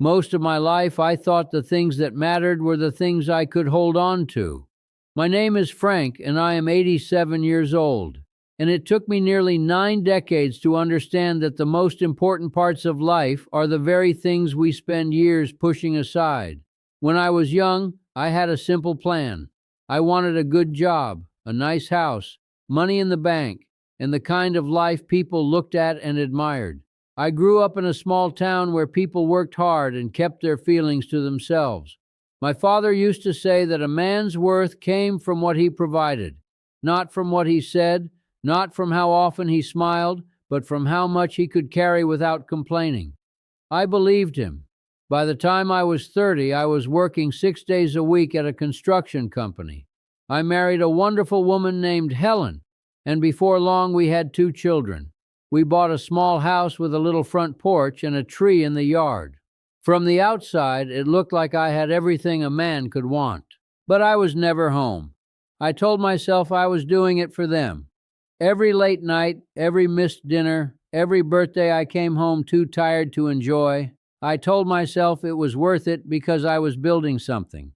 Most of my life, I thought the things that mattered were the things I could hold on to. My name is Frank, and I am 87 years old. And it took me nearly 9 decades to understand that the most important parts of life are the very things we spend years pushing aside. When I was young, I had a simple plan. I wanted a good job, a nice house, money in the bank, and the kind of life people looked at and admired. I grew up in a small town where people worked hard and kept their feelings to themselves. My father used to say that a man's worth came from what he provided, not from what he said, not from how often he smiled, but from how much he could carry without complaining. I believed him. By the time I was 30, I was working 6 days a week at a construction company. I married a wonderful woman named Helen, and before long we had 2 children. We bought a small house with a little front porch and a tree in the yard. From the outside, it looked like I had everything a man could want. But I was never home. I told myself I was doing it for them. Every late night, every missed dinner, every birthday I came home too tired to enjoy, I told myself it was worth it because I was building something.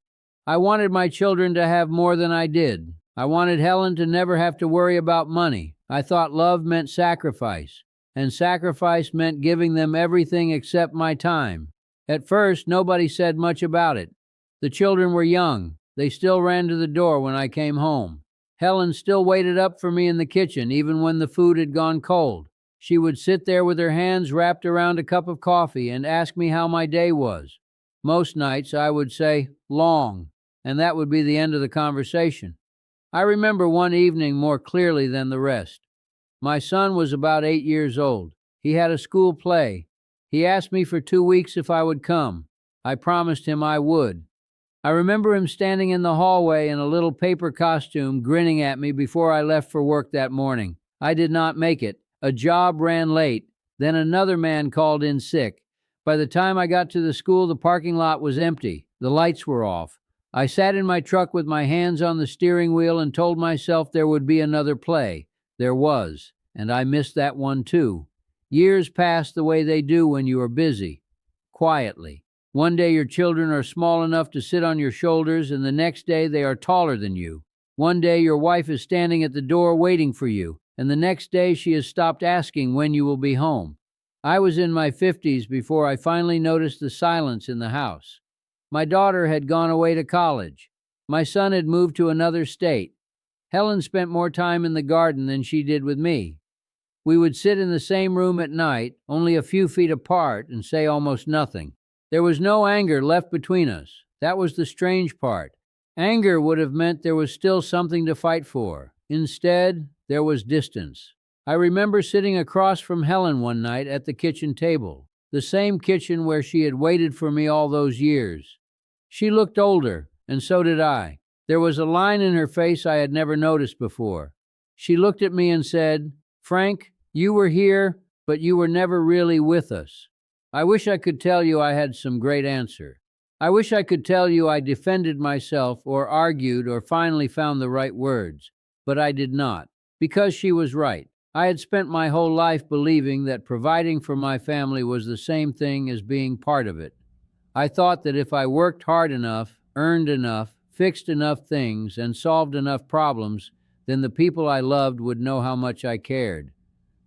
I wanted my children to have more than I did. I wanted Helen to never have to worry about money. I thought love meant sacrifice, and sacrifice meant giving them everything except my time. At first, nobody said much about it. The children were young. They still ran to the door when I came home. Helen still waited up for me in the kitchen, even when the food had gone cold. She would sit there with her hands wrapped around a cup of coffee and ask me how my day was. Most nights I would say, "Long," and that would be the end of the conversation. I remember one evening more clearly than the rest. My son was about 8 years old. He had a school play. He asked me for 2 weeks if I would come. I promised him I would. I remember him standing in the hallway in a little paper costume, grinning at me before I left for work that morning. I did not make it. A job ran late. Then another man called in sick. By the time I got to the school, the parking lot was empty. The lights were off. I sat in my truck with my hands on the steering wheel and told myself there would be another play. There was, and I missed that one too. Years pass the way they do when you are busy, quietly. One day your children are small enough to sit on your shoulders, and the next day they are taller than you. One day your wife is standing at the door waiting for you, and the next day she has stopped asking when you will be home. I was in my 50s before I finally noticed the silence in the house. My daughter had gone away to college. My son had moved to another state. Helen spent more time in the garden than she did with me. We would sit in the same room at night, only a few feet apart, and say almost nothing. There was no anger left between us. That was the strange part. Anger would have meant there was still something to fight for. Instead, there was distance. I remember sitting across from Helen one night at the kitchen table, the same kitchen where she had waited for me all those years. She looked older, and so did I. There was a line in her face I had never noticed before. She looked at me and said, "Frank, you were here, but you were never really with us." I wish I could tell you I had some great answer. I wish I could tell you I defended myself or argued or finally found the right words, but I did not, because she was right. I had spent my whole life believing that providing for my family was the same thing as being part of it. I thought that if I worked hard enough, earned enough, fixed enough things, and solved enough problems, then the people I loved would know how much I cared.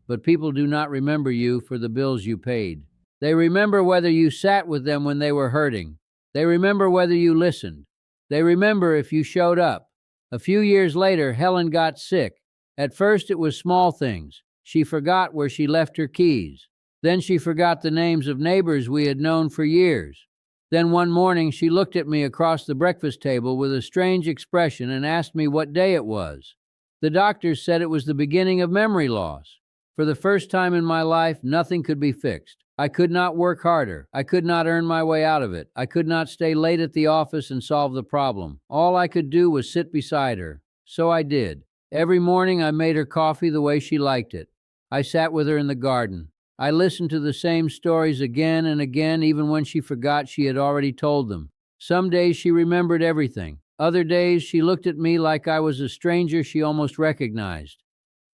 But people do not remember you for the bills you paid. They remember whether you sat with them when they were hurting. They remember whether you listened. They remember if you showed up. A few years later, Helen got sick. At first, it was small things. She forgot where she left her keys. Then she forgot the names of neighbors we had known for years. Then one morning, she looked at me across the breakfast table with a strange expression and asked me what day it was. The doctors said it was the beginning of memory loss. For the first time in my life, nothing could be fixed. I could not work harder. I could not earn my way out of it. I could not stay late at the office and solve the problem. All I could do was sit beside her. So I did. Every morning I made her coffee the way she liked it. I sat with her in the garden. I listened to the same stories again and again, even when she forgot she had already told them. Some days she remembered everything. Other days she looked at me like I was a stranger she almost recognized.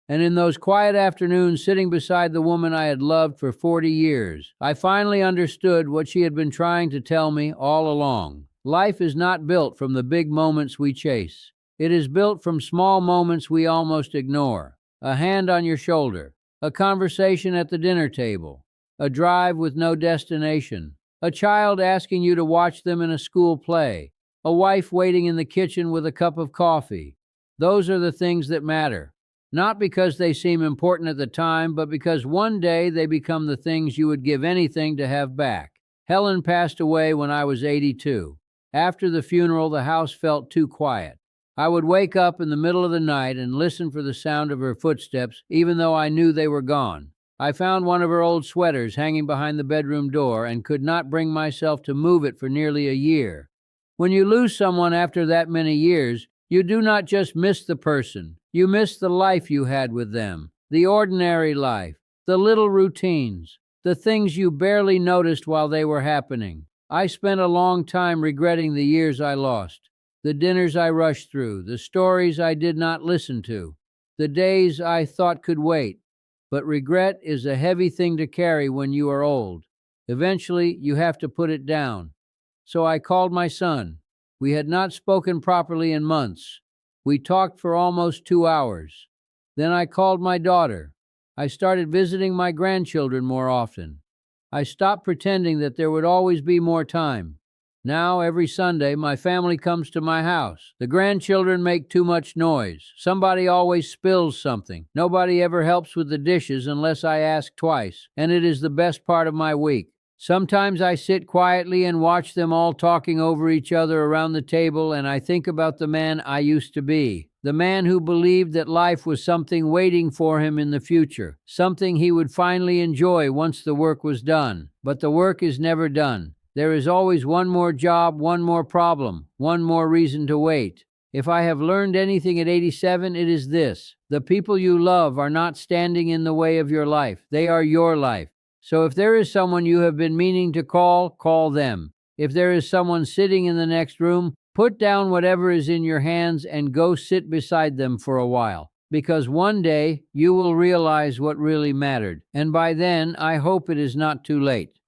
And in those quiet afternoons sitting beside the woman I had loved for 40 years, I finally understood what she had been trying to tell me all along. Life is not built from the big moments we chase. It is built from small moments we almost ignore. A hand on your shoulder, a conversation at the dinner table, a drive with no destination, a child asking you to watch them in a school play, a wife waiting in the kitchen with a cup of coffee. Those are the things that matter. Not because they seem important at the time, but because one day they become the things you would give anything to have back. Helen passed away when I was 82. After the funeral, the house felt too quiet. I would wake up in the middle of the night and listen for the sound of her footsteps, even though I knew they were gone. I found one of her old sweaters hanging behind the bedroom door and could not bring myself to move it for nearly a year. When you lose someone after that many years, you do not just miss the person. You miss the life you had with them, the ordinary life, the little routines, the things you barely noticed while they were happening. I spent a long time regretting the years I lost, the dinners I rushed through, the stories I did not listen to, the days I thought could wait. But regret is a heavy thing to carry when you are old. Eventually, you have to put it down. So I called my son. We had not spoken properly in months. We talked for almost 2 hours. Then I called my daughter. I started visiting my grandchildren more often. I stopped pretending that there would always be more time. Now, every Sunday, my family comes to my house. The grandchildren make too much noise. Somebody always spills something. Nobody ever helps with the dishes unless I ask twice, and it is the best part of my week. Sometimes I sit quietly and watch them all talking over each other around the table, and I think about the man I used to be. The man who believed that life was something waiting for him in the future, something he would finally enjoy once the work was done. But the work is never done. There is always one more job, one more problem, one more reason to wait. If I have learned anything at 87, it is this: the people you love are not standing in the way of your life. They are your life. So if there is someone you have been meaning to call them. If there is someone sitting in the next room, put down whatever is in your hands and go sit beside them for a while. Because one day you will realize what really mattered. And by then, I hope it is not too late.